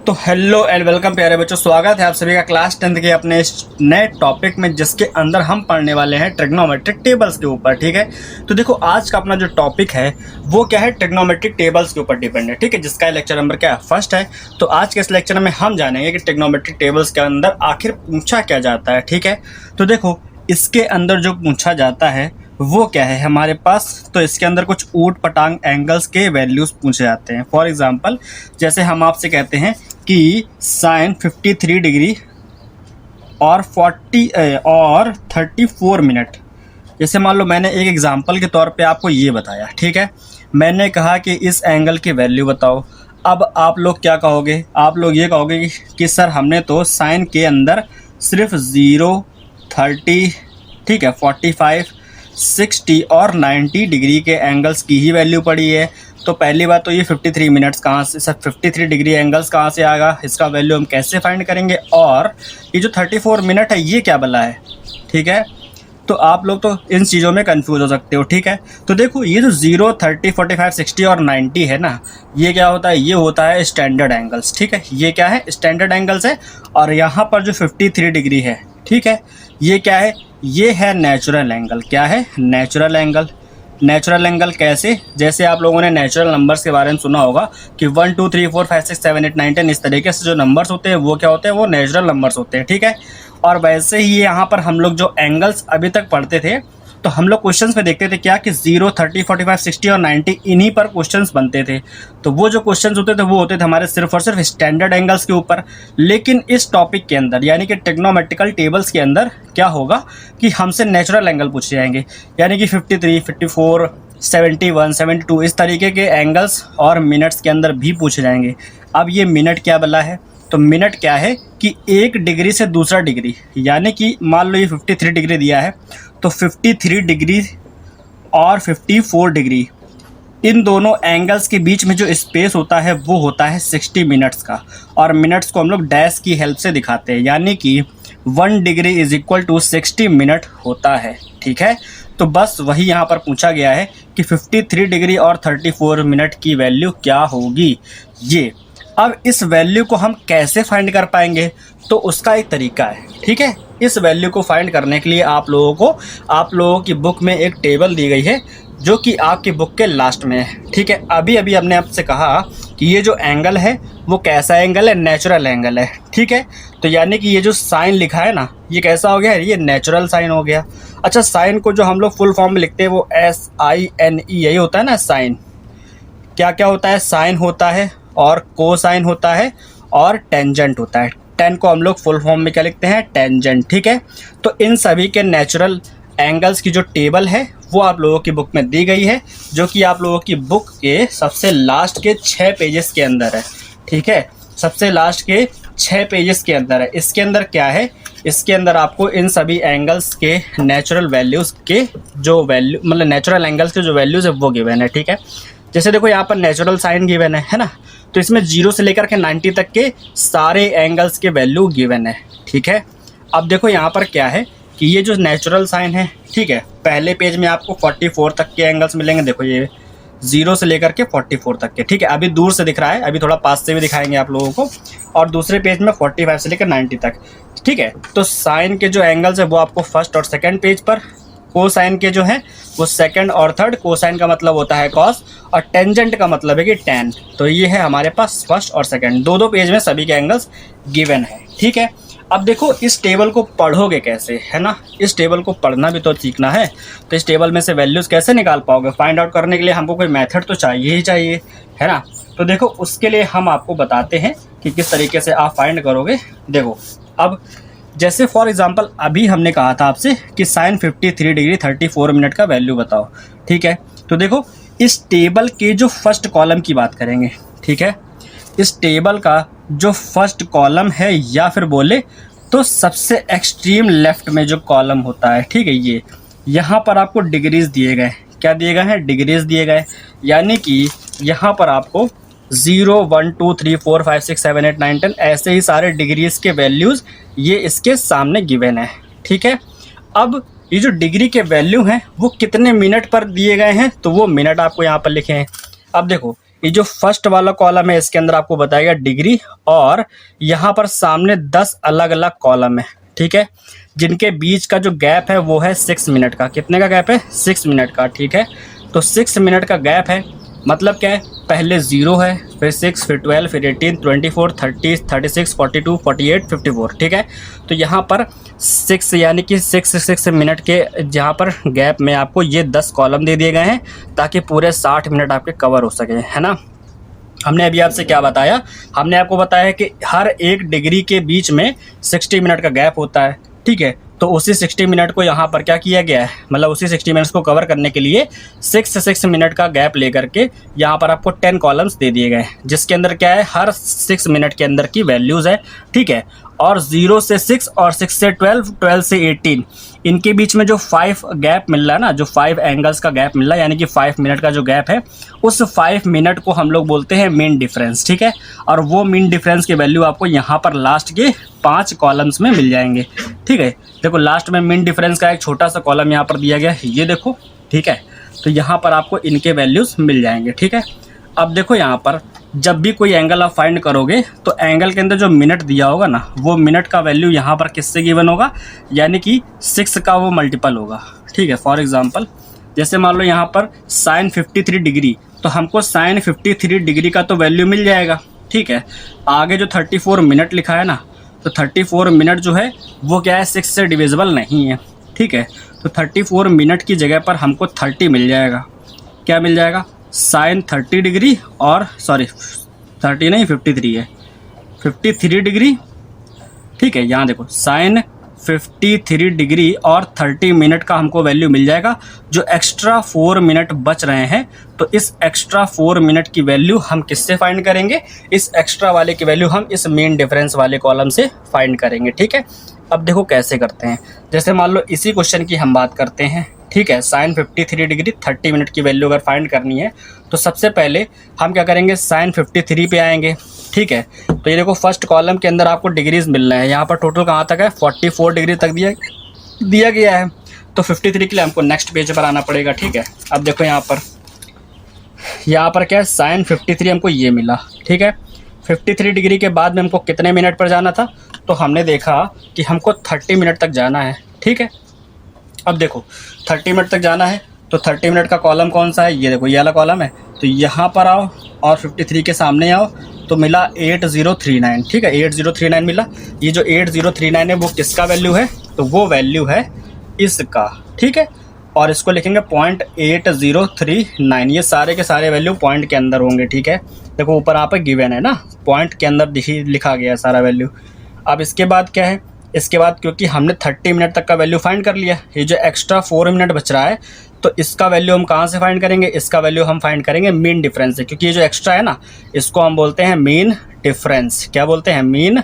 तो hello and welcome प्यारे बच्चों, स्वागत है आप सभी का क्लास 10th के अपने इस नए टॉपिक में, जिसके अंदर हम पढ़ने वाले हैं ट्रिग्नोमेट्रिक टेबल्स के ऊपर। ठीक है, तो देखो आज का अपना जो टॉपिक है वो क्या है, ट्रिग्नोमेट्रिक टेबल्स के ऊपर डिपेंड है। ठीक है, जिसका लेक्चर नंबर क्या है, फर्स्ट है। तो आज के इस लेक्चर में हम जानेंगे कि ट्रिग्नोमेट्रिक टेबल्स के अंदर आखिर पूछा क्या जाता है। ठीक है, तो देखो इसके अंदर जो पूछा जाता है वो क्या है हमारे पास, तो इसके अंदर कुछ ऊट पटांग एंगल्स के वैल्यूज पूछे जाते हैं। फॉर एग्जांपल जैसे हम आपसे कहते हैं कि साइन 53 डिग्री और 34 मिनट। जैसे मान लो मैंने एक एग्जांपल के तौर पे आपको ये बताया। ठीक है, मैंने कहा कि इस एंगल की वैल्यू बताओ। अब आप लोग क्या कहोगे, आप लोग ये कहोगे कि सर हमने तो साइन के अंदर सिर्फ 0, 30, ठीक है, 45, 60 और 90 डिग्री के एंगल्स की ही वैल्यू पड़ी है। तो पहली बात तो ये 53 मिनट्स कहाँ से, सर 53 डिग्री एंगल्स कहाँ से आएगा, इसका वैल्यू हम कैसे फाइंड करेंगे, और ये जो 34 मिनट है ये क्या बला है। ठीक है, तो आप लोग तो इन चीज़ों में कंफ्यूज हो सकते हो। ठीक है, तो देखो ये जो 0, 30, 45, 60 और 90 है ना, ये क्या होता है, ये होता है स्टैंडर्ड एंगल्स। ठीक है, ये क्या है, स्टैंडर्ड एंगल्स है। और यहाँ पर जो 53 डिग्री है, ठीक है, ये क्या है, ये है नेचुरल एंगल। क्या है, नेचुरल एंगल। नेचुरल एंगल कैसे, जैसे आप लोगों ने नेचुरल नंबर्स के बारे में सुना होगा कि 1 2 3 4 5 6 7 8 9 10 इस तरीके से जो नंबर्स होते हैं वो क्या होते हैं, वो नेचुरल नंबर्स होते हैं। ठीक है, और वैसे ही यहाँ पर हम लोग जो एंगल्स अभी तक पढ़ते थे, तो हम लोग क्वेश्चंस में देखते थे क्या कि 0, 30, 45, 60 और 90 इन्हीं पर क्वेश्चंस बनते थे। तो वो जो क्वेश्चंस होते थे वो होते थे हमारे सिर्फ और सिर्फ स्टैंडर्ड एंगल्स के ऊपर। लेकिन इस टॉपिक के अंदर यानी कि ट्रिग्नोमेट्रिकल टेबल्स के अंदर क्या होगा कि हमसे नेचुरल एंगल पूछे जाएंगे, यानी कि 53, 54, 71, 72 इस तरीके के एंगल्स और मिनट्स के अंदर भी पूछे जाएंगे। अब ये मिनट क्या बला है, तो मिनट क्या है कि एक डिग्री से दूसरा डिग्री, यानी कि मान लो ये 53 डिग्री दिया है, तो 53 डिग्री और 54 डिग्री इन दोनों एंगल्स के बीच में जो स्पेस होता है वो होता है 60 मिनट्स का। और मिनट्स को हम लोग डैश की हेल्प से दिखाते हैं, यानी कि 1 degree is equal to 60 minute होता है। ठीक है, तो बस वही यहाँ पर पूछा गया है कि 53 डिग्री और 34 मिनट की वैल्यू क्या होगी ये। अब इस वैल्यू को हम कैसे फाइंड कर पाएंगे, तो उसका एक तरीका है। ठीक है, इस वैल्यू को फाइंड करने के लिए आप लोगों की बुक में एक टेबल दी गई है जो कि आपकी बुक के लास्ट में है। ठीक है, अभी हमने आपसे कहा कि ये जो एंगल है वो कैसा एंगल है, नेचुरल एंगल है। ठीक है, तो यानी कि ये जो साइन लिखा है ना, ये कैसा हो गया, ये नेचुरल साइन हो गया। अच्छा, साइन को जो हम लोग फुल फॉर्म में लिखते हैं वो SINE यही होता है ना। साइन क्या क्या होता है, साइन होता है और कोसाइन होता है और टेंजेंट होता है। टेन को हम लोग फुल फॉर्म में क्या लिखते हैं, टेंजेंट। ठीक है, तो इन सभी के नेचुरल एंगल्स की जो टेबल है वो आप लोगों की बुक में दी गई है, जो कि आप लोगों की बुक के सबसे लास्ट के 6 पेजेस के अंदर है। ठीक है, सबसे लास्ट के 6 पेजेस के अंदर है। इसके अंदर क्या है, इसके अंदर आपको इन सभी एंगल्स के नेचुरल वैल्यूज़ के जो वैल्यू, मतलब नेचुरल एंगल्स के जो वैल्यूज़ है वो गिवन है। ठीक है, जैसे देखो यहाँ पर नेचुरल साइन गिवन है ना, तो इसमें 0 से लेकर के 90 तक के सारे एंगल्स के वैल्यू गिवन है। ठीक है, अब देखो यहाँ पर क्या है कि ये जो नेचुरल साइन है, ठीक है, पहले पेज में आपको 44 तक के एंगल्स मिलेंगे। देखो ये 0 से लेकर के 44 तक के। ठीक है, अभी दूर से दिख रहा है, अभी थोड़ा पास से भी दिखाएंगे आप लोगों को। और दूसरे पेज में 45 से लेकर 90 तक। ठीक है, तो साइन के जो एंगल्स है वो आपको फर्स्ट और सेकेंड पेज पर, कोसाइन के जो है वो सेकंड और थर्ड, कोसाइन का मतलब होता है कॉस और टेंजेंट का मतलब है कि टैन। तो ये है हमारे पास फर्स्ट और सेकंड, दो पेज में सभी के एंगल्स गिवन है। ठीक है, अब देखो इस टेबल को पढ़ोगे कैसे, है ना, इस टेबल को पढ़ना भी तो सीखना है। तो इस टेबल में से वैल्यूज़ कैसे निकाल पाओगे, फाइंड आउट करने के लिए हमको कोई मेथड तो चाहिए ही चाहिए, है ना। तो देखो उसके लिए हम आपको बताते हैं कि किस तरीके से आप फाइंड करोगे। देखो अब जैसे फॉर एग्जांपल अभी हमने कहा था आपसे कि साइन 53 डिग्री 34 मिनट का वैल्यू बताओ। ठीक है, तो देखो इस टेबल के जो फर्स्ट कॉलम की बात करेंगे। ठीक है, इस टेबल का जो फर्स्ट कॉलम है, या फिर बोले तो सबसे एक्सट्रीम लेफ्ट में जो कॉलम होता है, ठीक है, ये यहाँ पर आपको डिग्रीज दिए गए। क्या दिए गए हैं, डिग्रीज दिए गए। यानी कि यहाँ पर आपको 0, 1 2 3 4 5 6 7 8 9 10 ऐसे ही सारे डिग्रीज के वैल्यूज़ ये इसके सामने गिवन है। ठीक है, अब ये जो डिग्री के वैल्यू हैं वो कितने मिनट पर दिए गए हैं, तो वो मिनट आपको यहाँ पर लिखे हैं। अब देखो ये जो फर्स्ट वाला कॉलम है इसके अंदर आपको बताएगा डिग्री, और यहाँ पर सामने 10 अलग अलग कॉलम है, ठीक है, जिनके बीच का जो गैप है वो है 6 मिनट का। कितने का गैप है? 6 मिनट का, ठीक है। तो 6 मिनट का गैप है, मतलब क्या है, पहले 0 है, फिर 6, फिर 12, फिर 18, 24, 30, 36, 42, 48, 54, ठीक है। तो यहाँ पर 6 यानी कि 6 मिनट के जहाँ पर गैप में आपको ये 10 कॉलम दे दिए गए हैं ताकि पूरे 60 मिनट आपके कवर हो सके, है ना। हमने अभी आपसे क्या बताया? हमने आपको बताया कि हर एक डिग्री के बीच में 60 मिनट का गैप होता है, ठीक है। तो उसी 60 मिनट को यहाँ पर क्या किया गया है, मतलब उसी 60 मिनट्स को कवर करने के लिए 6 मिनट का गैप लेकर के यहाँ पर आपको 10 कॉलम्स दे दिए गए हैं, जिसके अंदर क्या है, हर 6 मिनट के अंदर की वैल्यूज़ है, ठीक है। और 0 से 6 और 6 से 12, 12 से 18, इनके बीच में जो 5 गैप मिल रहा है ना, जो 5 एंगल्स का गैप मिल रहा है, यानी कि 5 मिनट का जो गैप है, उस 5 मिनट को हम लोग बोलते हैं मीन डिफरेंस, ठीक है। और वो मीन डिफरेंस की वैल्यू आपको यहाँ पर लास्ट के 5 कॉलम्स में मिल जाएंगे, ठीक है। देखो लास्ट में मीन डिफरेंस का एक छोटा सा कॉलम यहाँ पर दिया गया है, ये देखो, ठीक है। तो यहाँ पर आपको इनके वैल्यूज़ मिल जाएंगे, ठीक है। अब देखो यहाँ पर जब भी कोई एंगल आप फाइंड करोगे तो एंगल के अंदर जो मिनट दिया होगा ना, वो मिनट का वैल्यू यहाँ पर किससे गिवन होगा, यानी कि 6 का वो मल्टीपल होगा, ठीक है। फॉर एग्जांपल जैसे मान लो यहाँ पर साइन 53 डिग्री, तो हमको साइन 53 डिग्री का तो वैल्यू मिल जाएगा, ठीक है। आगे जो 34 मिनट लिखा है ना, तो 34 मिनट जो है वो क्या है, 6 से डिविजिबल नहीं है, ठीक है। तो 34 मिनट की जगह पर हमको 30 मिल जाएगा। क्या मिल जाएगा? साइन 30 डिग्री, और सॉरी 30 नहीं 53 है, 53 डिग्री, ठीक है। यहाँ देखो साइन 53 डिग्री और 30 मिनट का हमको वैल्यू मिल जाएगा। जो एक्स्ट्रा 4 मिनट बच रहे हैं, तो इस एक्स्ट्रा 4 मिनट की वैल्यू हम किससे फाइंड करेंगे? इस एक्स्ट्रा वाले की वैल्यू हम इस मेन डिफरेंस वाले कॉलम से फाइंड करेंगे, ठीक है। अब देखो कैसे करते हैं। जैसे मान लो इसी क्वेश्चन की हम बात करते हैं, ठीक है। साइन 53 डिग्री 30 मिनट की वैल्यू अगर फाइंड करनी है तो सबसे पहले हम क्या करेंगे, साइन 53 पे आएंगे, ठीक है। तो ये देखो फर्स्ट कॉलम के अंदर आपको डिग्रीज मिल रहे हैं, यहाँ पर टोटल कहाँ तक है, 44 डिग्री तक दिया गया है। तो 53 के लिए हमको नेक्स्ट पेज पर आना पड़ेगा, ठीक है। अब देखो यहाँ पर क्या है, साइन 53 हमको ये मिला, ठीक है। 53 डिग्री के बाद में हमको कितने मिनट पर जाना था, तो हमने देखा कि हमको 30 मिनट तक जाना है, ठीक है। अब देखो 30 मिनट तक जाना है, तो 30 मिनट का कॉलम कौन सा है, ये देखो ये वाला कॉलम है। तो यहाँ पर आओ और 53 के सामने आओ, तो मिला 8039, ठीक है, 8039 मिला। ये जो 8039 है वो किसका वैल्यू है, तो वो वैल्यू है इसका, ठीक है। और इसको लिखेंगे 0.8039, ये सारे के सारे वैल्यू पॉइंट के अंदर होंगे, ठीक है। देखो ऊपर यहाँ पर गिवन है ना, पॉइंट के अंदर लिखा गया है सारा वैल्यू। अब इसके बाद क्या है, इसके बाद क्योंकि हमने 30 मिनट तक का वैल्यू फाइंड कर लिया, ये जो एक्स्ट्रा 4 मिनट बच रहा है, तो इसका वैल्यू हम कहाँ से फाइंड करेंगे, इसका वैल्यू हम फाइंड करेंगे मीन डिफरेंस से, क्योंकि ये जो एक्स्ट्रा है ना, इसको हम बोलते हैं मीन डिफरेंस। क्या बोलते हैं? मीन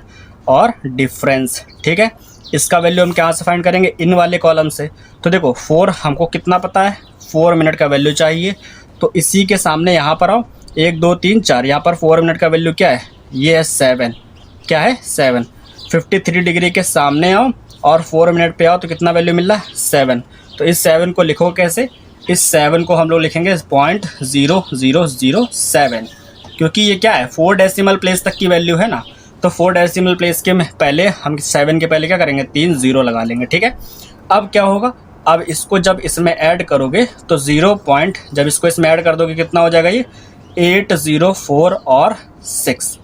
और डिफरेंस, ठीक है। इसका वैल्यू हम कहाँ से फाइंड करेंगे, इन वाले कॉलम से। तो देखो 4 हमको कितना पता है, 4 मिनट का वैल्यू चाहिए, तो इसी के सामने यहाँ पर आओ, 1 2 3 4, यहाँ पर 4 मिनट का वैल्यू क्या है, ये है 7, क्या है 7। 53 डिग्री के सामने आओ और 4 मिनट पे आओ, तो कितना वैल्यू मिल रहा है, 7। तो इस 7 को लिखो कैसे, इस 7 को हम लोग लिखेंगे 0.0007, क्योंकि ये क्या है, 4 डेसिमल प्लेस तक की वैल्यू है ना। तो 4 डेसिमल प्लेस के पहले हम 7 के पहले क्या करेंगे, 3 0 लगा लेंगे, ठीक है। अब क्या होगा, अब इसको जब इसमें ऐड करोगे तो जब इसको इसमें ऐड कर दोगे कितना हो जाएगा, ये 804 और 6,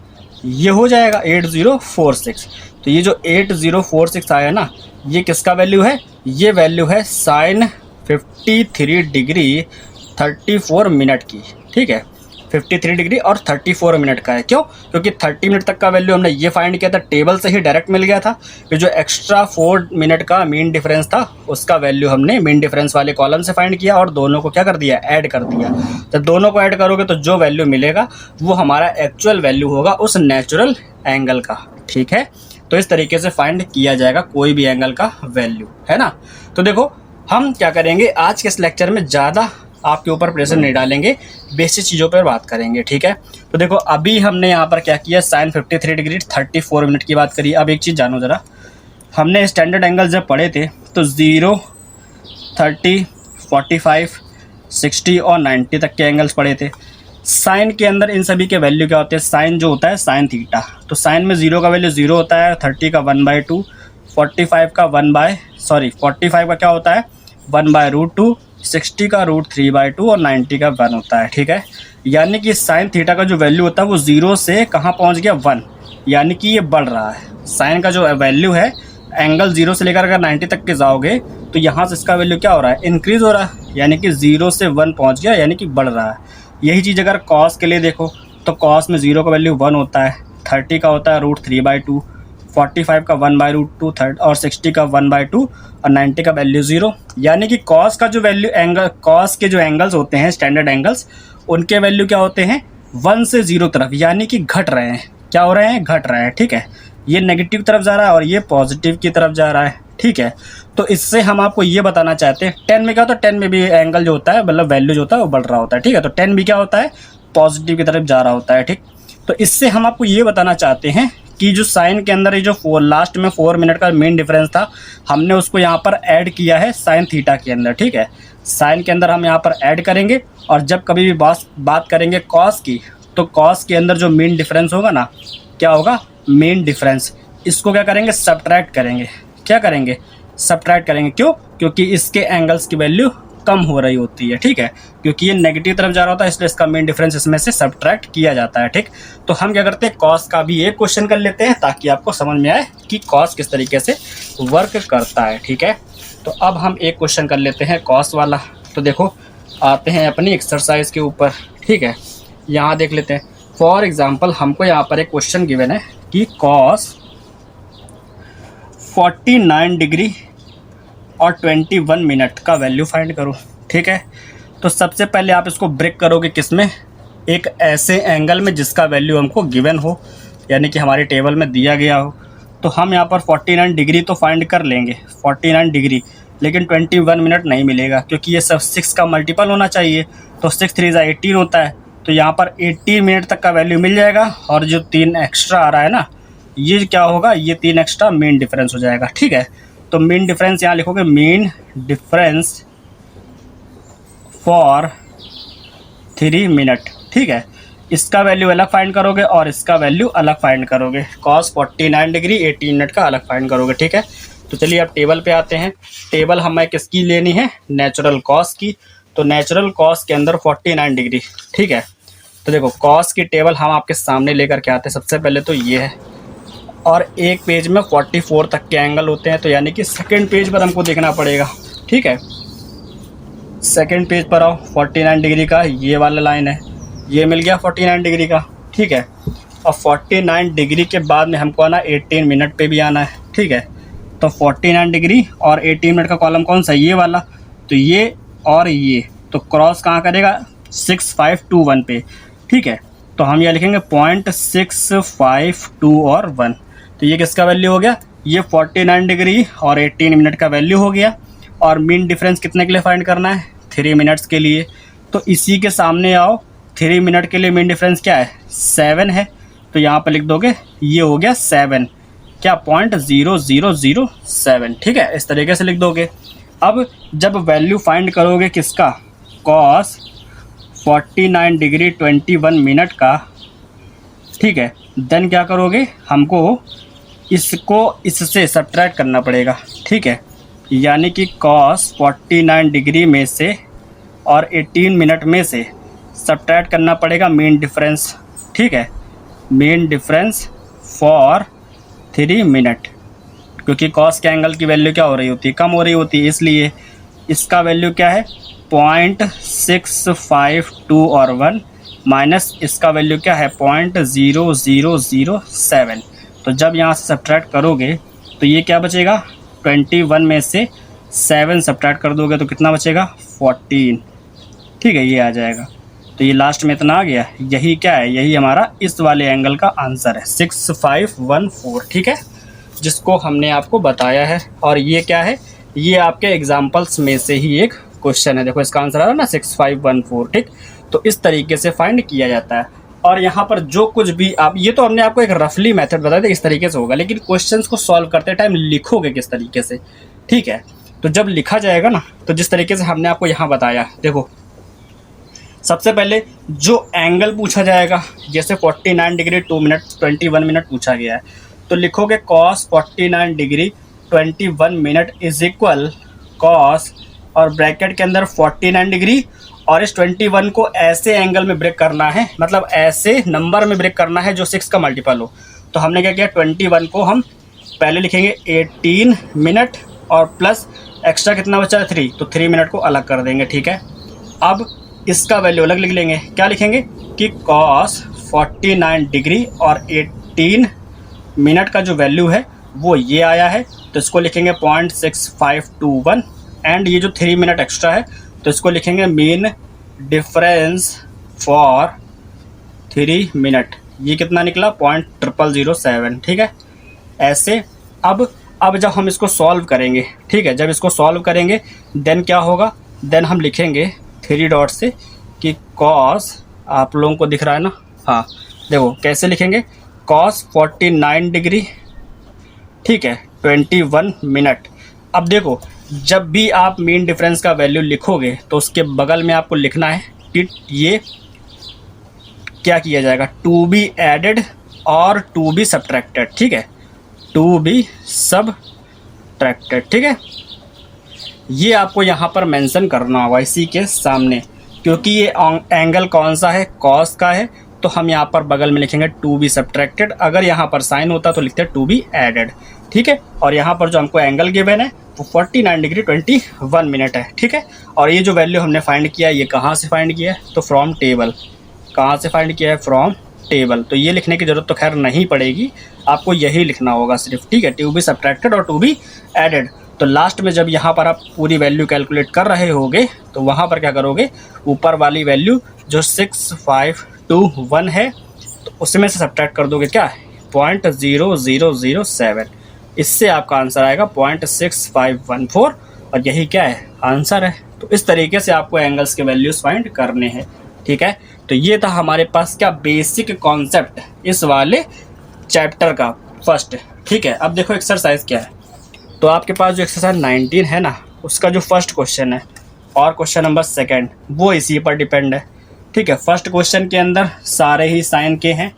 ये हो जाएगा 8046। तो ये जो 8046 आया ना, ये किसका वैल्यू है, ये वैल्यू है साइन 53 डिग्री 34 मिनट की, ठीक है। 53 डिग्री और 34 मिनट का है, क्यों? क्योंकि 30 मिनट तक का वैल्यू हमने ये फाइंड किया था, टेबल से ही डायरेक्ट मिल गया था। ये जो एक्स्ट्रा 4 मिनट का मीन डिफरेंस था, उसका वैल्यू हमने मीन डिफरेंस वाले कॉलम से फाइंड किया और दोनों को क्या कर दिया, ऐड कर दिया। जब दोनों को ऐड करोगे तो जो वैल्यू मिलेगा वो हमारा एक्चुअल वैल्यू होगा उस नेचुरल एंगल का, ठीक है। तो इस तरीके से फाइंड किया जाएगा कोई भी एंगल का वैल्यू, है ना। तो देखो हम क्या करेंगे, आज के इस लेक्चर में ज़्यादा आपके ऊपर प्रेशर नहीं डालेंगे, बेसिक चीज़ों पर बात करेंगे, ठीक है। तो देखो अभी हमने यहाँ पर क्या किया, साइन 53 डिग्री 34 मिनट की बात करी। अब एक चीज़ जानो ज़रा, हमने स्टैंडर्ड एंगल जब पढ़े थे तो 0, 30, 45, 60 और 90 तक के एंगल्स पढ़े थे। साइन के अंदर इन सभी के वैल्यू क्या होते हैं, साइन जो होता है साइन थीटा, तो साइन में 0 का वैल्यू 0 होता है, 30 का 1/2, 45 का 45 का क्या होता है 1/√2, 60 का √3/2 और 90 का 1 होता है। ठीक है, यानी कि साइन थीटा का जो वैल्यू होता है वो 0 से कहाँ पहुँच गया 1, यानी कि ये बढ़ रहा है। साइन का जो वैल्यू है एंगल 0 से लेकर अगर 90 तक के जाओगे तो यहाँ से इसका वैल्यू क्या हो रहा है, इंक्रीज़ हो रहा है, यानी कि 0 से 1 पहुँच गया, यानी कि बढ़ रहा है। यही चीज़ अगर कॉस के लिए देखो तो कॉस में 0 का वैल्यू 1 होता है, 30 का होता है √3/2, 45 का 1/√2 और 60 का 1/2 और 90 का वैल्यू 0, यानी कि कॉस का जो वैल्यू एंगल, कॉस के जो एंगल्स होते हैं स्टैंडर्ड एंगल्स, उनके वैल्यू क्या होते हैं 1 से 0 तरफ, यानी कि घट रहे हैं। क्या हो रहे हैं, घट रहे हैं। ठीक है, ये नेगेटिव तरफ जा रहा है और ये पॉजिटिव की तरफ जा रहा है। ठीक है, तो इससे हम आपको ये बताना चाहते हैं 10 में क्या होता है, 10 में भी एंगल जो होता है मतलब वैल्यू जो होता है वो बढ़ रहा होता है। ठीक है, तो 10 भी क्या होता है पॉजिटिव की तरफ जा रहा होता है। ठीक, तो इससे हम आपको ये बताना चाहते हैं कि जो साइन के अंदर ये जो लास्ट में 4 मिनट का मेन डिफरेंस था, हमने उसको यहाँ पर ऐड किया है साइन थीटा के अंदर। ठीक है, साइन के अंदर हम यहाँ पर ऐड करेंगे और जब कभी भी बात करेंगे कॉस की, तो कॉस के अंदर जो मेन डिफरेंस होगा ना, क्या होगा मेन डिफरेंस, इसको क्या करेंगे सब्ट्रैक्ट करेंगे। क्या करेंगे, सब्ट्रैक्ट करेंगे। क्यों, क्योंकि इसके एंगल्स की वैल्यू कम हो रही होती है। ठीक है, क्योंकि ये नेगेटिव तरफ जा रहा होता है इसलिए इसका मेन डिफरेंस इसमें से सब्ट्रैक्ट किया जाता है। ठीक, तो हम क्या करते हैं कॉस का भी एक क्वेश्चन कर लेते हैं ताकि आपको समझ में आए कि कॉस किस तरीके से वर्क करता है। ठीक है, तो अब हम एक क्वेश्चन कर लेते हैं कॉस वाला। तो देखो आते हैं अपनी एक्सरसाइज के ऊपर। ठीक है, यहाँ देख लेते हैं। फॉर एग्जाम्पल हमको यहाँ पर एक क्वेश्चन गिवन है कि कॉस 49 डिग्री और 21 मिनट का वैल्यू फाइंड करो। ठीक है, तो सबसे पहले आप इसको ब्रेक करोगे किसमें, एक ऐसे एंगल में जिसका वैल्यू हमको गिवन हो, यानी कि हमारे टेबल में दिया गया हो। तो हम यहाँ पर 49 डिग्री तो फाइंड कर लेंगे 49 डिग्री, लेकिन 21 मिनट नहीं मिलेगा क्योंकि ये सब 6 का मल्टीपल होना चाहिए। तो 6 3 18 होता है, तो यहाँ पर 18 मिनट तक का वैल्यू मिल जाएगा। और जो 3 एक्स्ट्रा आ रहा है ना, ये क्या होगा, ये 3 एक्स्ट्रा मेन डिफरेंस हो जाएगा। ठीक है, तो मेन डिफरेंस यहाँ लिखोगे मेन डिफरेंस फॉर 3 मिनट। ठीक है, इसका वैल्यू अलग फाइंड करोगे और इसका वैल्यू अलग फाइंड करोगे। कॉस 49 डिग्री 18 मिनट का अलग फाइंड करोगे। ठीक है, तो चलिए अब टेबल पे आते हैं। टेबल हमें किसकी लेनी है, नेचुरल कॉस की। तो नेचुरल कॉस के अंदर 49 डिग्री। ठीक है, तो देखो कॉस की टेबल हम आपके सामने लेकर के आते हैं। सबसे पहले तो ये है, और एक पेज में 44 तक के एंगल होते हैं, तो यानी कि सेकंड पेज पर हमको देखना पड़ेगा। ठीक है, सेकंड पेज पर आओ, 49 डिग्री का ये वाला लाइन है, ये मिल गया 49 डिग्री का। ठीक है, और 49 डिग्री के बाद में हमको आना 18 मिनट पे भी आना है। ठीक है, तो 49 डिग्री और 18 मिनट का कॉलम कौन सा, ये वाला, तो ये और ये तो क्रॉस कहाँ करेगा 6521 पे। ठीक है, तो हम यह लिखेंगे 0.652 और 1, तो ये किसका वैल्यू हो गया, ये 49 डिग्री और 18 मिनट का वैल्यू हो गया। और मीन डिफरेंस कितने के लिए फाइंड करना है, 3 मिनट्स के लिए। तो इसी के सामने आओ, 3 मिनट के लिए मीन डिफरेंस क्या है 7 है, तो यहाँ पर लिख दोगे ये हो गया 7, क्या 0.0007। ठीक है, इस तरीके से लिख दोगे। अब जब वैल्यू फाइंड करोगे किसका, कॉस 49 डिग्री 21 मिनट का, ठीक है, देन क्या करोगे, हमको इसको इससे सब्ट्रैक्ट करना पड़ेगा। ठीक है, यानी कि कॉस 49 डिग्री में से और 18 मिनट में से सब्ट्रैक्ट करना पड़ेगा मेन डिफरेंस। ठीक है, मेन डिफरेंस फॉर 3 मिनट, क्योंकि कॉस के एंगल की वैल्यू क्या हो रही होती है, कम हो रही होती है, इसलिए इसका वैल्यू क्या है 0.652 और 1 माइनस इसका वैल्यू क्या है 0.0007। तो जब यहाँ से सब्ट्रैक्ट करोगे तो ये क्या बचेगा, 21 में से 7 सब्ट्रैक्ट कर दोगे तो कितना बचेगा 14। ठीक है, ये आ जाएगा। तो ये लास्ट में इतना आ गया, यही क्या है, यही हमारा इस वाले एंगल का आंसर है 6514। ठीक है, जिसको हमने आपको बताया है। और ये क्या है, ये आपके एग्जाम्पल्स में से ही एक क्वेश्चन है। देखो इसका आंसर आ रहा है ना 6514। ठीक, तो इस तरीके से फाइंड किया जाता है। और यहाँ पर जो कुछ भी आप, ये तो हमने आपको एक रफली मेथड बताया था इस तरीके से होगा, लेकिन क्वेश्चंस को सॉल्व करते टाइम लिखोगे किस तरीके से। ठीक है, तो जब लिखा जाएगा ना, तो जिस तरीके से हमने आपको यहाँ बताया, देखो सबसे पहले जो एंगल पूछा जाएगा, जैसे 49 डिग्री 2 मिनट 21 मिनट पूछा गया है, तो लिखोगे cos 49 degree 21 minute is equal cos और ब्रैकेट के अंदर 49 डिग्री, और इस 21 को ऐसे एंगल में ब्रेक करना है, मतलब ऐसे नंबर में ब्रेक करना है जो 6 का मल्टीपल हो। तो हमने क्या किया, 21 को हम पहले लिखेंगे 18 मिनट और प्लस एक्स्ट्रा कितना बचा है 3, तो 3 मिनट को अलग कर देंगे। ठीक है, अब इसका वैल्यू अलग लिख लेंगे। क्या लिखेंगे कि कॉस 49 डिग्री और 18 मिनट का जो वैल्यू है वो ये आया है, तो इसको लिखेंगे 0.6521, एंड ये जो 3 मिनट एक्स्ट्रा है तो इसको लिखेंगे मीन डिफरेंस फॉर 3 मिनट। ये कितना निकला 0.0007। ठीक है, ऐसे अब जब हम इसको सॉल्व करेंगे, ठीक है, जब इसको सॉल्व करेंगे देन क्या होगा, देन हम लिखेंगे 3 डॉट से कि कॉस, आप लोगों को दिख रहा है ना, हाँ देखो कैसे लिखेंगे, कॉस 49 डिग्री, ठीक है, 21 मिनट। अब देखो जब भी आप मीन डिफरेंस का वैल्यू लिखोगे तो उसके बगल में आपको लिखना है कि ये क्या किया जाएगा, टू बी एडेड और टू बी सब्ट्रैक्टेड। ठीक है, टू बी सब्ट्रैक्टेड। ठीक है, ये आपको यहाँ पर मेंशन करना होगा इसी के सामने, क्योंकि ये एंगल कौन सा है, कॉस का है, तो हम यहाँ पर बगल में लिखेंगे टू बी सब्ट्रैक्टेड। अगर यहाँ पर साइन होता तो लिखते टू बी एडेड। ठीक है, और यहाँ पर जो हमको एंगल गिवन है वो 49 डिग्री 21 मिनट है। ठीक है, और ये जो वैल्यू हमने फाइंड किया है ये कहाँ से फाइंड किया है, तो फ्रॉम टेबल। कहाँ से फाइंड किया है, फ्रॉम टेबल। तो ये लिखने की ज़रूरत तो खैर नहीं पड़ेगी, आपको यही लिखना होगा सिर्फ। ठीक है, टू बी सब्ट्रैक्टेड और टू बी एडेड। तो लास्ट में जब यहाँ पर आप पूरी वैल्यू कैलकुलेट कर रहे होगे तो वहाँ पर क्या करोगे, ऊपर वाली वैल्यू जो 6521 है तो उसमें से सब्ट्रैक्ट कर दोगे क्या, 0.0007। इससे आपका आंसर आएगा 0.6514, और यही क्या है, आंसर है। तो इस तरीके से आपको एंगल्स के वैल्यूज फाइंड करने हैं। ठीक है, तो ये था हमारे पास क्या बेसिक कॉन्सेप्ट इस वाले चैप्टर का फर्स्ट। ठीक है, अब देखो एक्सरसाइज क्या है। तो आपके पास जो एक्सरसाइज 19 है ना, उसका जो फर्स्ट क्वेश्चन है और क्वेश्चन नंबर सेकंड वो इसी पर डिपेंड है। ठीक है, फर्स्ट क्वेश्चन के अंदर सारे ही साइन के हैं।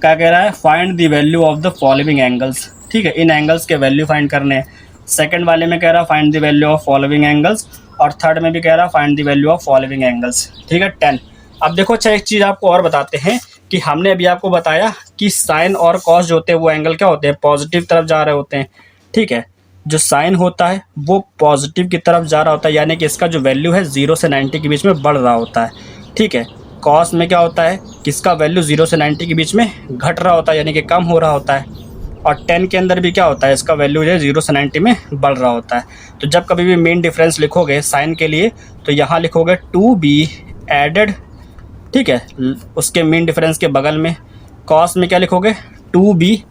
क्या कह रहा है, find the value of the following angles. ठीक है, इन एंगल्स के वैल्यू फाइंड करने हैं। सेकंड वाले में कह रहा है find the value of following angles, और थर्ड में भी कह रहा है find the value of following angles. ठीक है, 10। अब देखो अच्छा एक चीज़ आपको और बताते हैं कि हमने अभी आपको बताया कि साइन और कॉस जो होते हैं वो एंगल क्या होते हैं, पॉजिटिव तरफ जा रहे होते हैं। ठीक है, जो साइन होता है वो पॉजिटिव की तरफ जा रहा होता है, यानी कि इसका जो वैल्यू है 0 से 90 के बीच में बढ़ रहा होता है। ठीक है, कॉस में क्या होता है कि इसका वैल्यू 0 से 90 के बीच में घट रहा होता है, यानी कि कम हो रहा होता है। और 10 के अंदर भी क्या होता है, इसका वैल्यू जो है 0 से 90 में बढ़ रहा होता है। तो जब कभी भी मीन डिफरेंस लिखोगे साइन के लिए तो यहाँ लिखोगे टू बी एडेड। ठीक है, उसके मीन डिफरेंस के बगल में। कॉस में क्या लिखोगे, टू बी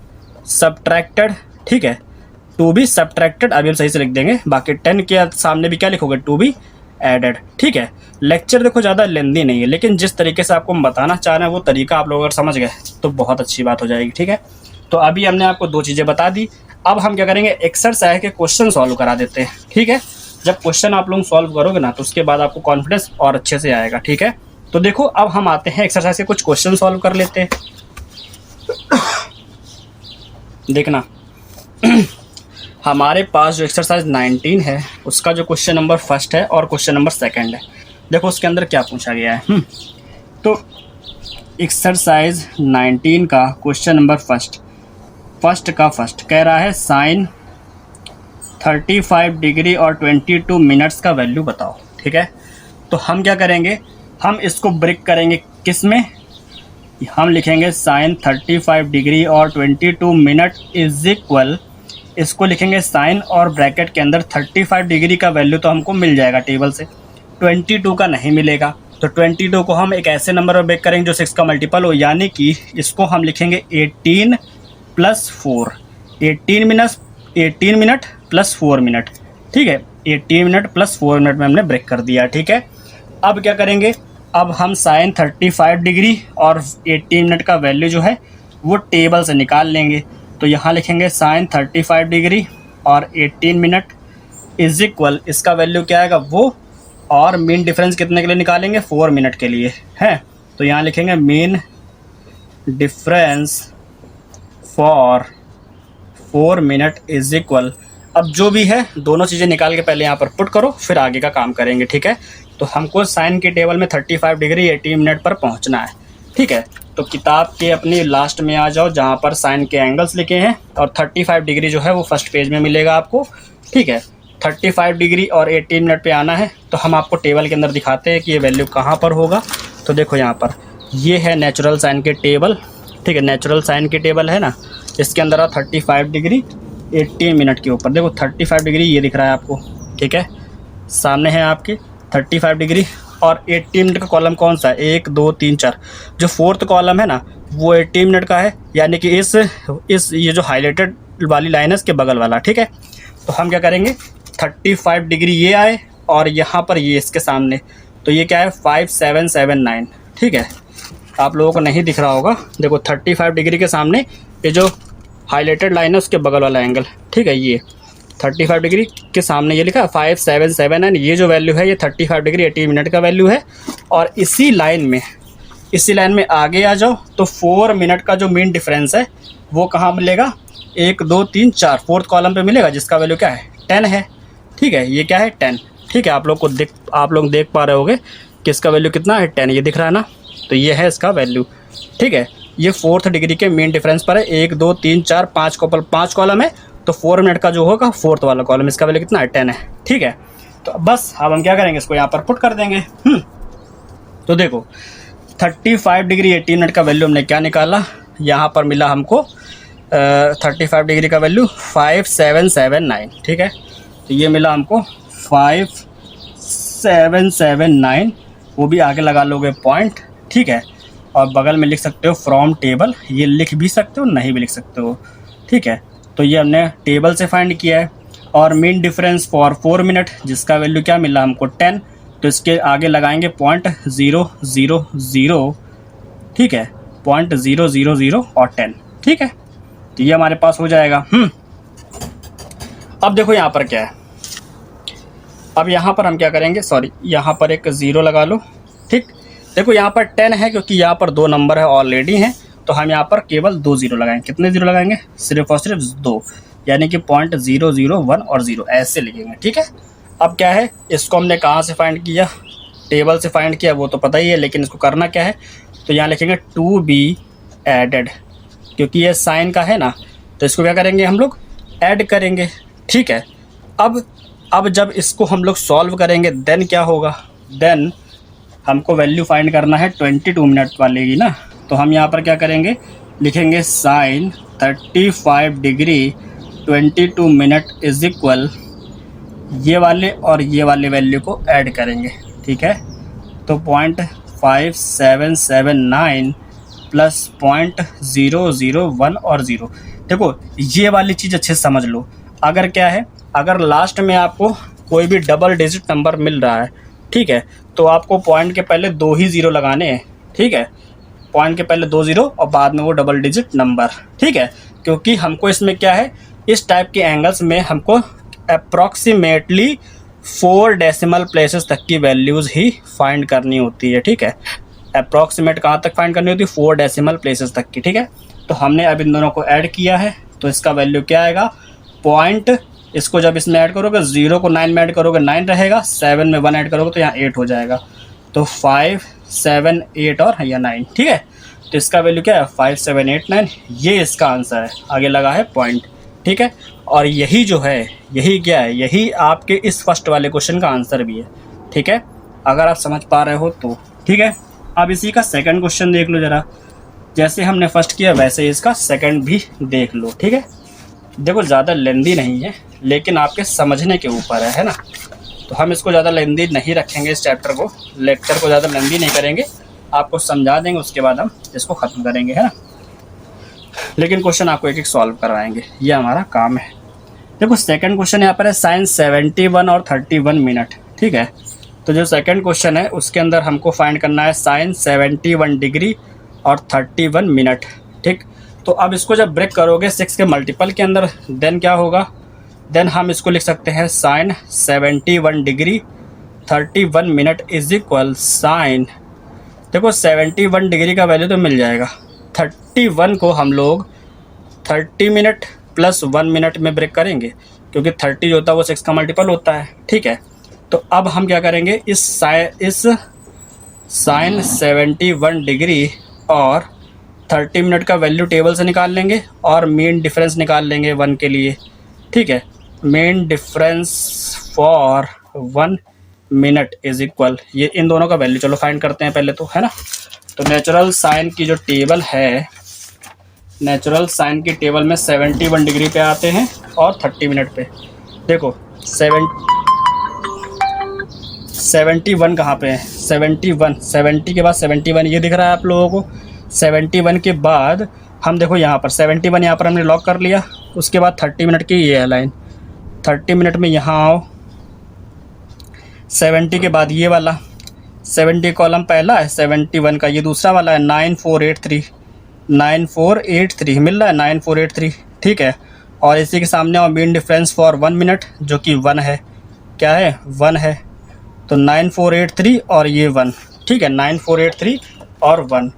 सब्ट्रैक्टेड। ठीक है, टू बी सब्ट्रैक्टेड अभी हम सही से लिख देंगे। बाकी 10 के सामने भी क्या लिखोगे, टू बी एडेड। ठीक है, लेक्चर देखो ज़्यादा लेंदी नहीं है, लेकिन जिस तरीके से आपको बताना चाह रहे हैं वो तरीका आप लोग अगर समझ गए तो बहुत अच्छी बात हो जाएगी। ठीक है, तो अभी हमने आपको 2 चीज़ें बता दी। अब हम क्या करेंगे, एक्सरसाइज के क्वेश्चन सॉल्व करा देते हैं। ठीक है, जब क्वेश्चन आप लोग सॉल्व करोगे ना तो उसके बाद आपको कॉन्फिडेंस और अच्छे से आएगा। ठीक है, तो देखो अब हम आते हैं एक्सरसाइज के कुछ क्वेश्चन सॉल्व कर लेते हैं। देखना हमारे पास जो एक्सरसाइज 19 है उसका जो क्वेश्चन नंबर फर्स्ट है और क्वेश्चन नंबर सेकंड है। देखो उसके अंदर क्या पूछा गया है। तो एक्सरसाइज 19 का क्वेश्चन नंबर फर्स्ट कह रहा है साइन 35 डिग्री और 22 मिनट्स का वैल्यू बताओ। ठीक है, तो हम क्या करेंगे, हम इसको ब्रेक करेंगे किस में, हम लिखेंगे साइन 35 डिग्री और 22 मिनट इज इक्वल, इसको लिखेंगे साइन और ब्रैकेट के अंदर 35 डिग्री का वैल्यू तो हमको मिल जाएगा टेबल से, 22 का नहीं मिलेगा। तो 22 को हम एक ऐसे नंबर पर ब्रेक करेंगे जो 6 का मल्टीपल हो, यानी कि इसको हम लिखेंगे 18 + 4, 18 मिनट प्लस 4 मिनट। ठीक है, 18 मिनट प्लस 4 मिनट में हमने ब्रेक कर दिया। ठीक है, अब क्या करेंगे, अब हम साइन 35 डिग्री और 18 मिनट का वैल्यू जो है वो टेबल से निकाल लेंगे। तो यहाँ लिखेंगे साइन 35 डिग्री और 18 मिनट इज इक्वल, इसका वैल्यू क्या आएगा, वो और मीन डिफरेंस कितने के लिए निकालेंगे, 4 मिनट के लिए है। तो यहाँ लिखेंगे mean difference for 4 minute is equal, अब जो भी है दोनों चीज़ें निकाल के पहले यहाँ पर पुट करो, फिर आगे का काम करेंगे, ठीक है। तो हमको साइन के टेबल में 35 डिग्री 80 मिनट पर पहुँचना है, ठीक है। तो किताब के अपनी लास्ट में आ जाओ जहाँ पर साइन के एंगल्स लिखे हैं, और 35 डिग्री जो है वो फर्स्ट पेज में मिलेगा आपको, ठीक है। 35 डिग्री और 80 मिनट पे आना है। तो हम आपको टेबल के अंदर दिखाते हैं कि ये वैल्यू कहाँ पर होगा। तो देखो यहाँ पर ये है नेचुरल साइन के टेबल, ठीक है। नेचुरल साइन की टेबल है ना, इसके अंदर 35 डिग्री 80 मिनट के ऊपर देखो 35 डिग्री ये दिख रहा है आपको, ठीक है। सामने है आपके 35 डिग्री और 80 मिनट का कॉलम कौन सा है, 1 2 3 4, जो फोर्थ कॉलम है ना वो 80 मिनट का है, यानी कि इस ये जो हाईलाइटेड वाली लाइन है इसके बगल वाला, ठीक है। तो हम क्या करेंगे, 35 डिग्री ये आए और यहाँ पर ये इसके सामने, तो ये क्या है 5779, ठीक है। आप लोगों को नहीं दिख रहा होगा, देखो 35 डिग्री के सामने ये जो हाईलाइटेड लाइन है उसके बगल वाला एंगल, ठीक है। ये 35 डिग्री के सामने ये लिखा है 5779, ये जो वैल्यू है ये 35 डिग्री 80 मिनट का वैल्यू है। और इसी लाइन में आगे आ जाओ तो 4 मिनट का जो मीन डिफरेंस है वो कहाँ मिलेगा, 1 2 3 4 फोर्थ कॉलम पे मिलेगा, जिसका वैल्यू क्या है 10 है, ठीक है। ये क्या है 10, ठीक है। आप लोग देख पा रहे होगे कि इसका वैल्यू कितना है 10, ये दिख रहा है ना। तो ये है इसका वैल्यू, ठीक है। ये 4th डिग्री के मीन डिफरेंस पर है, 1 2 3 4 5 कॉलम है, तो 4 मिनट का जो होगा फोर्थ वाला कॉलम, इसका वैल्यू कितना है 10 है, ठीक है। तो बस अब हम क्या करेंगे, इसको यहाँ पर पुट कर देंगे। तो देखो 35 डिग्री 80 मिनट का वैल्यू हमने क्या निकाला, यहाँ पर मिला हमको 35 डिग्री का वैल्यू 5779, ठीक है। तो ये मिला हमको 5779, वो भी आगे लगा लोगे पॉइंट, ठीक है। और बगल में लिख सकते हो फ्रॉम टेबल, ये लिख भी सकते हो नहीं भी लिख सकते हो, ठीक है। तो ये हमने टेबल से फाइंड किया है। और मीन डिफरेंस फॉर 4 मिनट जिसका वैल्यू क्या मिला हमको 10, तो इसके आगे लगाएंगे .000, ठीक है, .000 और 10, ठीक है। तो ये हमारे पास हो जाएगा। अब देखो यहाँ पर क्या है, अब यहाँ पर हम क्या करेंगे, सॉरी यहाँ पर एक 0 लगा लो, ठीक। देखो यहाँ पर 10 है क्योंकि यहाँ पर 2 नंबर है ऑलरेडी हैं, तो हम यहाँ पर केवल 2 0 लगाएंगे। कितने 0 लगाएंगे, सिर्फ और सिर्फ 2, यानी कि .001 और 0 ऐसे लिखेंगे, ठीक है। अब क्या है, इसको हमने कहाँ से फाइंड किया, टेबल से फाइंड किया, वो तो पता ही है, लेकिन इसको करना क्या है, तो यहाँ लिखेंगे टू बी एडेड, क्योंकि ये साइन का है ना, तो इसको क्या करेंगे हम लोग ऐड करेंगे, ठीक है। अब जब इसको हम लोग सॉल्व करेंगे देन क्या होगा, देन हमको वैल्यू फाइंड करना है 22 मिनट वाले की ना। तो हम यहाँ पर क्या करेंगे, लिखेंगे sine 35 degree 22 minute is equal, ये वाले और ये वाले वैल्यू को ऐड करेंगे, ठीक है। तो 0.5779 प्लस 0.001 और 0। देखो ये वाली चीज़ अच्छे से समझ लो, अगर क्या है, अगर लास्ट में आपको कोई भी डबल डिजिट नंबर मिल रहा है, ठीक है, तो आपको पॉइंट के पहले 2 ही 0 लगाने हैं, ठीक है। पॉइंट के पहले 2 0 और बाद में वो डबल डिजिट नंबर, ठीक है। क्योंकि हमको इसमें क्या है, इस टाइप के एंगल्स में हमको अप्रॉक्सीमेटली 4 डेसिमल प्लेसेस तक की वैल्यूज़ ही फाइंड करनी होती है, ठीक है। अप्रॉक्सीमेट कहाँ तक फाइंड करनी होती है, 4 डेसिमल प्लेसेस तक की, ठीक है। तो हमने अब इन दोनों को ऐड किया है, तो इसका वैल्यू क्या आएगा, पॉइंट, इसको जब इसमें ऐड करोगे 0 को 9 में ऐड करोगे 9 रहेगा, 7 में 1 ऐड करोगे तो यहाँ 8 हो जाएगा। तो 5 7 8 और या 9, ठीक है। तो इसका वैल्यू क्या है 5789, ये इसका आंसर है, आगे लगा है पॉइंट, ठीक है। और यही जो है, यही क्या है, यही आपके इस फर्स्ट वाले क्वेश्चन का आंसर भी है, ठीक है, अगर आप समझ पा रहे हो तो, ठीक है। अब इसी का सेकंड क्वेश्चन देख लो ज़रा, जैसे हमने फर्स्ट किया वैसे ही इसका सेकंड भी देख लो, ठीक है। देखो ज़्यादा लेंदी नहीं है, लेकिन आपके समझने के ऊपर है ना। तो हम इसको ज़्यादा लेंदी नहीं रखेंगे, इस चैप्टर को, लेक्चर को ज़्यादा लेंदी नहीं करेंगे, आपको समझा देंगे, उसके बाद हम इसको ख़त्म करेंगे, है ना। लेकिन क्वेश्चन आपको एक एक सॉल्व करवाएंगे, ये हमारा काम है। देखो सेकंड क्वेश्चन यहाँ पर है साइन 71 और 31 मिनट, ठीक है। तो जो सेकंड क्वेश्चन है उसके अंदर हमको फाइंड करना है साइन 71 डिग्री और 31 मिनट, ठीक। तो अब इसको जब ब्रेक करोगे 6 के मल्टीपल के अंदर, देन क्या होगा, देन हम इसको लिख सकते हैं sine 71 degree 31 minute is equal sine, देखो 71 डिग्री का वैल्यू तो मिल जाएगा। 31 को हम लोग 30 मिनट प्लस 1 मिनट में ब्रेक करेंगे, क्योंकि 30 जो होता है वो 6 का मल्टीपल होता है, ठीक है। तो अब हम क्या करेंगे, इस साइन 71 डिग्री और 30 मिनट का वैल्यू टेबल से निकाल लेंगे और मीन डिफरेंस निकाल लेंगे 1 के लिए, ठीक है। Mean difference for 1 minute is equal, ये इन दोनों का वैल्यू चलो फाइंड करते हैं पहले तो, है ना। तो नेचुरल साइन की जो टेबल है, नेचुरल साइन की टेबल में 71 डिग्री पे आते हैं और 30 मिनट पे। देखो 71 कहाँ पे है, 70 के बाद 71 ये दिख रहा है आप लोगों को। 71 के बाद हम देखो यहाँ पर 71 यहाँ पर हमने लॉक कर लिया। उसके बाद 30 मिनट की ये है लाइन, 30 मिनट में यहाँ आओ, 70 के बाद ये वाला 70 कॉलम पहला है, 71 का ये दूसरा वाला है, 9483 मिल रहा है, 9483, ठीक है। और इसी के सामने और मीन डिफरेंस फॉर 1 मिनट जो कि 1 है, क्या है 1 है, तो 9483 और ये 1, ठीक है, 9483 और 1।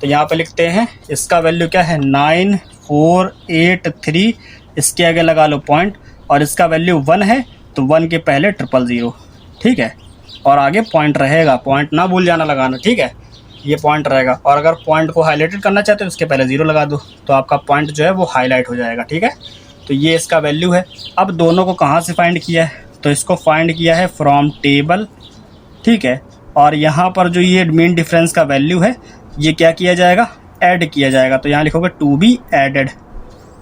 तो यहाँ पे लिखते हैं इसका वैल्यू क्या है 9483, इसके आगे लगा लो पॉइंट, और इसका वैल्यू 1 है तो 1 के पहले 000, ठीक है। और आगे पॉइंट रहेगा, पॉइंट ना भूल जाना लगाना, ठीक है, ये पॉइंट रहेगा। और अगर पॉइंट को हाईलाइटेड करना चाहते हो तो उसके पहले 0 लगा दो, तो आपका पॉइंट जो है वो हाईलाइट हो जाएगा, ठीक है। तो ये इसका वैल्यू है। अब दोनों को कहाँ से फाइंड किया है, तो इसको फाइंड किया है फ्रॉम टेबल, ठीक है। और यहाँ पर जो ये मीन डिफरेंस का वैल्यू है ये क्या किया जाएगा, ऐड किया जाएगा। तो यहाँ लिखोगे टू बी एडेड,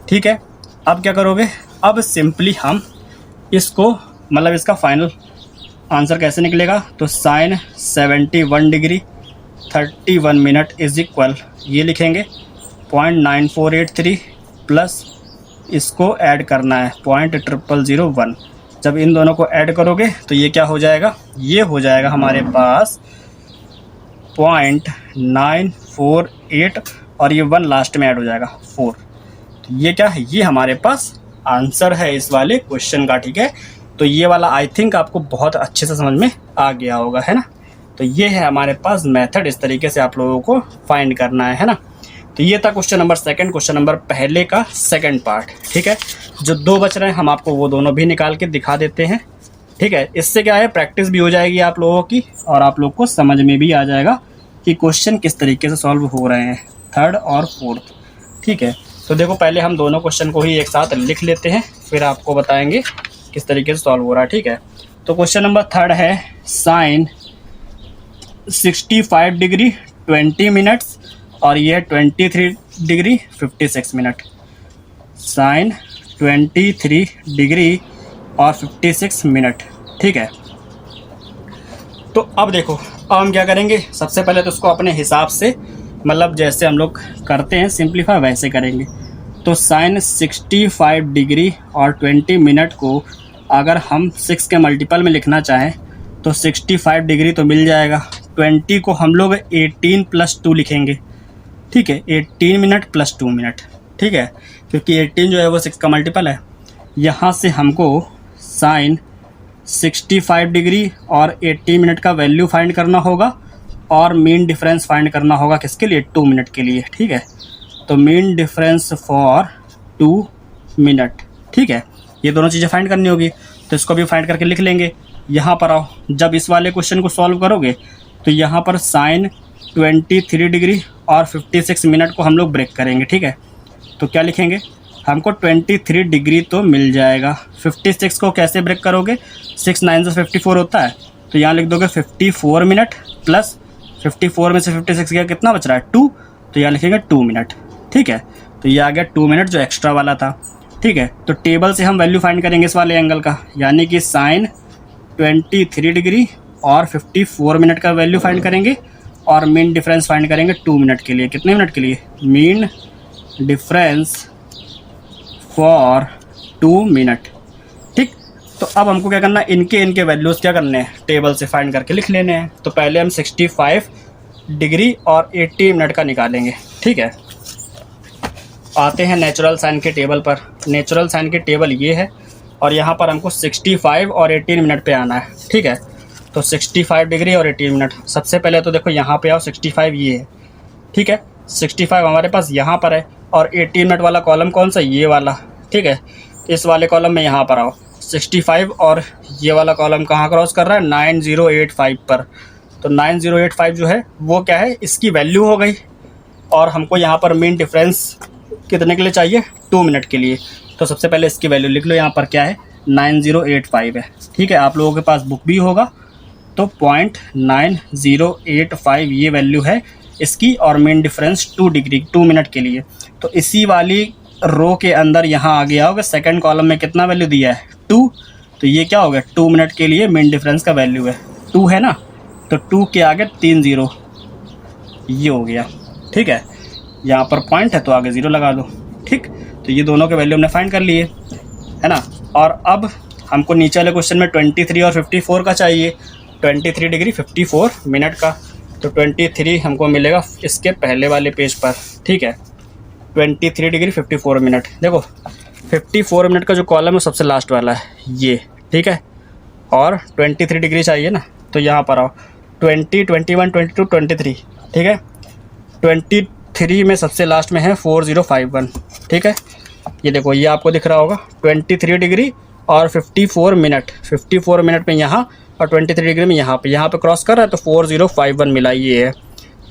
ठीक है। अब क्या करोगे, अब सिंपली हम इसको मतलब इसका फाइनल आंसर कैसे निकलेगा, तो sine 71 degree 31 minute is equal, ये लिखेंगे 0.9483 प्लस इसको ऐड करना है 0.0001। जब इन दोनों को ऐड करोगे तो ये क्या हो जाएगा, ये हो जाएगा हमारे पास 0.948 और ये 1 लास्ट में ऐड हो जाएगा 4। तो ये क्या है, ये हमारे पास आंसर है इस वाले क्वेश्चन का, ठीक है। तो ये वाला आई थिंक आपको बहुत अच्छे से समझ में आ गया होगा, है ना। तो ये है हमारे पास मेथड, इस तरीके से आप लोगों को फाइंड करना है ना। तो ये था क्वेश्चन नंबर 2, क्वेश्चन नंबर पहले का सेकंड पार्ट, ठीक है। जो 2 बच रहे हैं हम आपको वो दोनों भी निकाल के दिखा देते हैं, ठीक है। इससे क्या है, प्रैक्टिस भी हो जाएगी आप लोगों की और आप लोग को समझ में भी आ जाएगा कि क्वेश्चन किस तरीके से सॉल्व हो रहे हैं, 3rd और 4th, ठीक है। तो देखो पहले हम दोनों क्वेश्चन को ही एक साथ लिख लेते हैं, फिर आपको बताएंगे किस तरीके से सॉल्व हो रहा है, ठीक है। तो क्वेश्चन नंबर 3 है साइन 65 डिग्री 20 मिनट्स और ये 23 डिग्री 56 मिनट, साइन 23 डिग्री और 56 मिनट, ठीक है। तो अब देखो, अब हम क्या करेंगे, सबसे पहले तो उसको अपने हिसाब से मतलब जैसे हम लोग करते हैं सिंप्लीफाई वैसे करेंगे। तो साइन 65 डिग्री और 20 मिनट को अगर हम 6 के मल्टीपल में लिखना चाहें तो 65 डिग्री तो मिल जाएगा, 20 को हम लोग 18 + 2 लिखेंगे, ठीक है, 18 मिनट + 2 मिनट, ठीक है, क्योंकि 18 जो है वो 6 का मल्टीपल है। यहाँ से हमको साइन 65 डिग्री और 80 मिनट का वैल्यू फाइंड करना होगा और मीन डिफरेंस फाइंड करना होगा किसके लिए, 2 मिनट के लिए, ठीक है। तो मीन डिफरेंस फॉर 2 मिनट, ठीक है, ये दोनों चीज़ें फाइंड करनी होगी। तो इसको भी फाइंड करके लिख लेंगे। यहाँ पर आओ, जब इस वाले क्वेश्चन को सॉल्व करोगे तो यहाँ पर साइन 23 डिग्री और 56 मिनट को हम लोग ब्रेक करेंगे, ठीक है। तो क्या लिखेंगे, हमको 23 डिग्री तो मिल जाएगा। 56 को कैसे ब्रेक करोगे, 6 9 से 54 होता है, तो यहाँ लिख दोगे 54 मिनट प्लस 54 में से 56 गया, कितना बच रहा है 2, तो यहाँ लिखेंगे 2 मिनट, ठीक है। तो ये आ गया 2 मिनट जो एक्स्ट्रा वाला था, ठीक है। तो टेबल से हम वैल्यू फाइंड करेंगे इस वाले एंगल का, यानी कि साइन 23 डिग्री और 54 मिनट का वैल्यू फाइंड करेंगे और मीन डिफरेंस फाइंड करेंगे 2 मिनट के लिए। कितने मिनट के लिए, मीन डिफरेंस फॉर 2 मिनट, ठीक। तो अब हमको क्या करना है, इनके वैल्यूज़ क्या करने हैं, टेबल से फाइंड करके लिख लेने हैं। तो पहले हम 65 डिग्री और 80 मिनट का निकालेंगे, ठीक है। आते हैं नेचुरल साइन के टेबल पर। नेचुरल साइन की टेबल ये है और यहाँ पर हमको 65 और 18 मिनट पे आना है, ठीक है। तो 65 डिग्री और 18 मिनट। सबसे पहले तो देखो यहाँ पे आओ, 65 ये है, ठीक है, 65 हमारे पास यहाँ पर है, और 18 मिनट वाला कॉलम कौन सा, ये वाला, ठीक है। इस वाले कॉलम में यहाँ पर आओ, 65 और ये वाला कॉलम कहाँ क्रॉस कर रहा है, 9085 पर। तो 9085 जो है वो क्या है, इसकी वैल्यू हो गई, और हमको यहाँ पर मीन डिफरेंस कितने के लिए चाहिए, 2 मिनट के लिए। तो सबसे पहले इसकी वैल्यू लिख लो, यहाँ पर क्या है, 9085 है, ठीक है। आप लोगों के पास बुक भी होगा, तो 0.9085 ये वैल्यू है इसकी, और मीन डिफरेंस 2 डिग्री 2 मिनट के लिए। तो इसी वाली रो के अंदर यहाँ आ गया होगा, सेकंड कॉलम में कितना वैल्यू दिया है, 2। तो ये क्या हो गया, 2 मिनट के लिए मीन डिफरेंस का वैल्यू है 2, है ना। तो 2 के आगे 3 0 ये हो गया, ठीक है। यहाँ पर पॉइंट है तो आगे 0 लगा दो, ठीक। तो ये दोनों के वैल्यू हमने फाइंड कर लिए, है ना। और अब हमको नीचे वाले क्वेश्चन में 23 और 54 का चाहिए, 23 डिग्री 54 मिनट का। तो 23 हमको मिलेगा इसके पहले वाले पेज पर, ठीक है। 23 डिग्री 54 मिनट, देखो 54 मिनट का जो कॉलम है सबसे लास्ट वाला है ये, ठीक है। और 23 डिग्री चाहिए ना, तो यहाँ पर आओ, 20, 21, 22, 23, ठीक है। 23 में सबसे लास्ट में है 4051, ठीक है। ये देखो, ये आपको दिख रहा होगा 23 डिग्री और 54 मिनट, 54 मिनट में यहाँ, और 23 डिग्री में यहाँ पे क्रॉस कर रहा है, तो 4051 मिला ये है।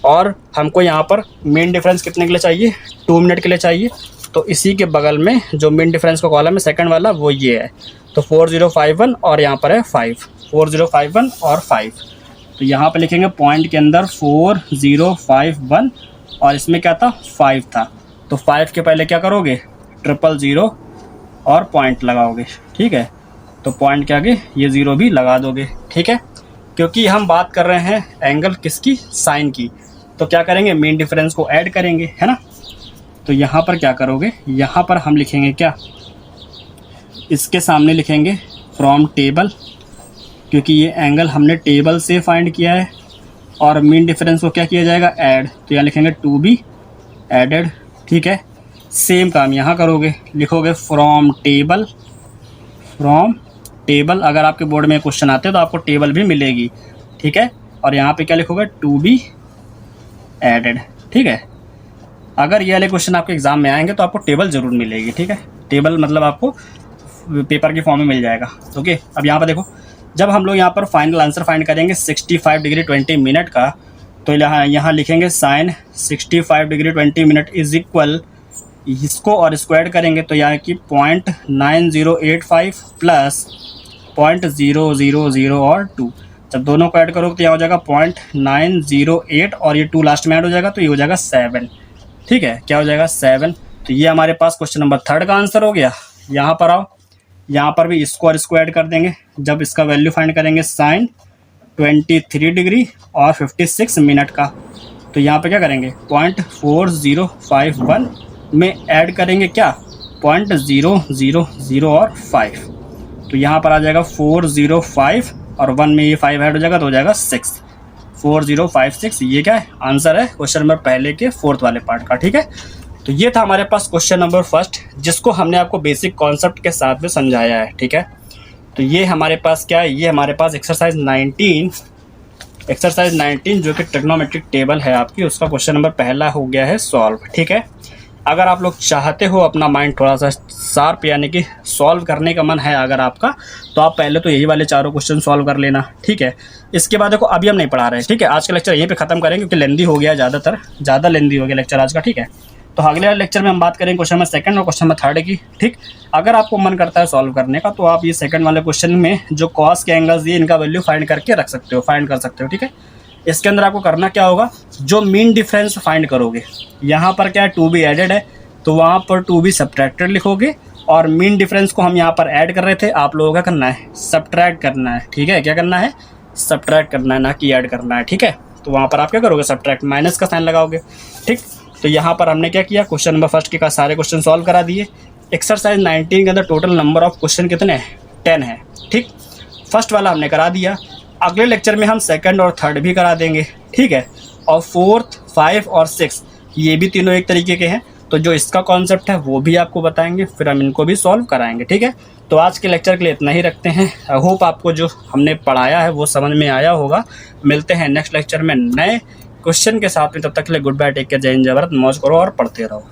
और हमको यहाँ पर मीन डिफरेंस कितने के लिए चाहिए, 2 मिनट के लिए चाहिए। तो इसी के बगल में जो मीन डिफरेंस का कॉलम है सेकंड वाला, वो ये है। तो 4051 और यहाँ पर है 5, 4051 और 5। तो यहाँ पर लिखेंगे पॉइंट के अंदर 4051, और इसमें क्या था, 5 था। तो 5 के पहले क्या करोगे, 000 और पॉइंट लगाओगे, ठीक है। तो पॉइंट के आगे ये 0 भी लगा दोगे, ठीक है। क्योंकि हम बात कर रहे हैं एंगल किसकी, साइन की, तो क्या करेंगे, मीन डिफरेंस को ऐड करेंगे, है ना। तो यहाँ पर क्या करोगे, यहाँ पर हम लिखेंगे क्या, इसके सामने लिखेंगे फ्रॉम टेबल, क्योंकि ये एंगल हमने टेबल से फाइंड किया है। और मीन डिफरेंस को क्या किया जाएगा, ऐड। तो यहाँ लिखेंगे टू बी एडेड, ठीक है। सेम काम यहाँ करोगे, लिखोगे फ्रॉम टेबल। अगर आपके बोर्ड में क्वेश्चन आते हैं तो आपको टेबल भी मिलेगी, ठीक है। और यहाँ पे क्या लिखोगे, टू बी एडेड, ठीक है। अगर ये वाले क्वेश्चन आपके एग्जाम में आएंगे तो आपको टेबल ज़रूर मिलेगी, ठीक है। टेबल मतलब आपको पेपर की फॉर्म में मिल जाएगा, ओके। अब यहाँ पर देखो, जब हम लोग यहाँ पर फाइनल आंसर फाइंड करेंगे 65 डिग्री 20 मिनट का, तो यहाँ लिखेंगे sine 65 degree 20 minute is equal, इसको और इसको ऐड करेंगे तो यहाँ की 0.9085 प्लस 0.000 और 2। जब दोनों को ऐड करोगे तो यहाँ हो जाएगा 0.908, और ये 2 लास्ट में ऐड हो जाएगा तो ये हो जाएगा 7, ठीक है। क्या हो जाएगा, 7। तो ये हमारे पास क्वेश्चन नंबर 3 का आंसर हो गया। यहाँ पर आओ, यहाँ पर भी इसको और इसको ऐड कर देंगे। जब इसका वैल्यू फाइंड करेंगे साइन 23 डिग्री और 56 मिनट का, तो यहाँ पे क्या करेंगे, 0.4051 में ऐड करेंगे क्या, 0.000 और 5। तो यहाँ पर आ जाएगा 405, और 1 में ये 5 ऐड हो जाएगा तो हो जाएगा 6, 4056। ये क्या है, आंसर है क्वेश्चन नंबर पहले के 4th वाले पार्ट का, ठीक है। तो ये था हमारे पास क्वेश्चन नंबर 1, जिसको हमने आपको बेसिक कॉन्सेप्ट के साथ में समझाया है, ठीक है। तो ये हमारे पास क्या है, ये हमारे पास एक्सरसाइज 19 जो कि ट्रिग्नोमेट्रिक टेबल है आपकी, उसका क्वेश्चन नंबर पहला हो गया है सॉल्व, ठीक है। अगर आप लोग चाहते हो अपना माइंड थोड़ा सा शार्प, यानी कि सॉल्व करने का मन है अगर आपका, तो आप पहले तो यही वाले चारों क्वेश्चन सॉल्व कर लेना, ठीक है। इसके बाद देखो, अभी हम नहीं पढ़ा रहे हैं, ठीक है। आज का लेक्चर यहीं पे ख़त्म करेंगे क्योंकि लेंदी हो गया, ज़्यादा लेंदी हो गया लेक्चर आज का, ठीक है। तो अगले वाले लेक्चर में हम बात करेंगे क्वेश्चन नंबर 2 और क्वेश्चन नंबर 3 की, ठीक। अगर आपको मन करता है सॉल्व करने का, तो आप ये सेकंड वाले क्वेश्चन में जो कॉस के एंगल्स दिए, इनका वैल्यू फाइंड करके रख सकते हो, फाइंड कर सकते हो, ठीक है। इसके अंदर आपको करना क्या होगा, जो मीन डिफरेंस फाइंड करोगे, यहाँ पर क्या है, टू बी एडेड है, तो वहाँ पर टू बी सब्ट्रैक्टेड लिखोगे, और मीन डिफरेंस को हम यहाँ पर ऐड कर रहे थे, आप लोगों का करना है सब्ट्रैक्ट करना है, ठीक है। क्या करना है, सब्ट्रैक्ट करना है, ना कि ऐड करना है, ठीक है। तो वहाँ पर आप क्या करोगे, सब्ट्रैक्ट, माइनस का साइन लगाओगे, ठीक। तो यहाँ पर हमने क्या किया, क्वेश्चन नंबर 1 के सारे क्वेश्चन सॉल्व करा दिए। एक्सरसाइज 19 के अंदर टोटल नंबर ऑफ क्वेश्चन कितने हैं, 10 है, ठीक। फर्स्ट वाला हमने करा दिया। अगले लेक्चर में हम 2nd और 3rd भी करा देंगे, ठीक है। और 4th, 5 और 6 ये भी तीनों एक तरीके के हैं। तो जो इसका कॉन्सेप्ट है वो भी आपको बताएंगे, फिर हम इनको भी सॉल्व कराएंगे। ठीक है, तो आज के लेक्चर के लिए इतना ही रखते हैं। आई होप आपको जो हमने पढ़ाया है वो समझ में आया होगा। मिलते हैं नेक्स्ट लेक्चर में नए क्वेश्चन के साथ में, तब तक के लिए गुड बाय, टेक केयर, जय हिंद, जय भारत, मौज करो और पढ़ते रहो।